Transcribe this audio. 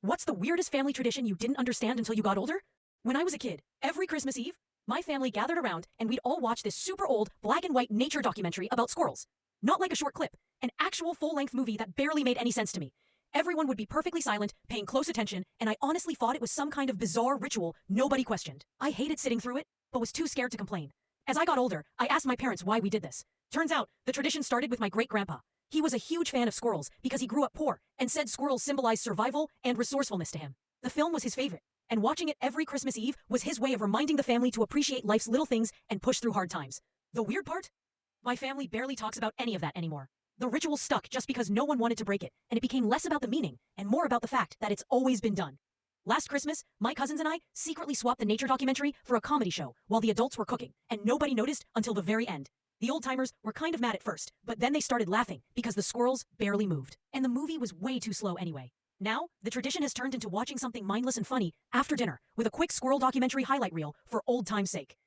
What's the weirdest family tradition you didn't understand until you got older? When I was a kid, every Christmas Eve, my family gathered around and we'd all watch this super old, black and white nature documentary about squirrels. Not like a short clip, an actual full-length movie that barely made any sense to me. Everyone would be perfectly silent, paying close attention, and I honestly thought it was some kind of bizarre ritual nobody questioned. I hated sitting through it, but was too scared to complain. As I got older, I asked my parents why we did this. Turns out, the tradition started with my great-grandpa. He was a huge fan of squirrels because he grew up poor and said squirrels symbolized survival and resourcefulness to him. The film was his favorite, and watching it every Christmas Eve was his way of reminding the family to appreciate life's little things and push through hard times. The weird part? My family barely talks about any of that anymore. The ritual stuck just because no one wanted to break it, and it became less about the meaning and more about the fact that it's always been done. Last Christmas, my cousins and I secretly swapped the nature documentary for a comedy show while the adults were cooking, and nobody noticed until the very end. The old-timers were kind of mad at first, but then they started laughing because the squirrels barely moved, and the movie was way too slow anyway. Now, the tradition has turned into watching something mindless and funny after dinner with a quick squirrel documentary highlight reel for old time's sake.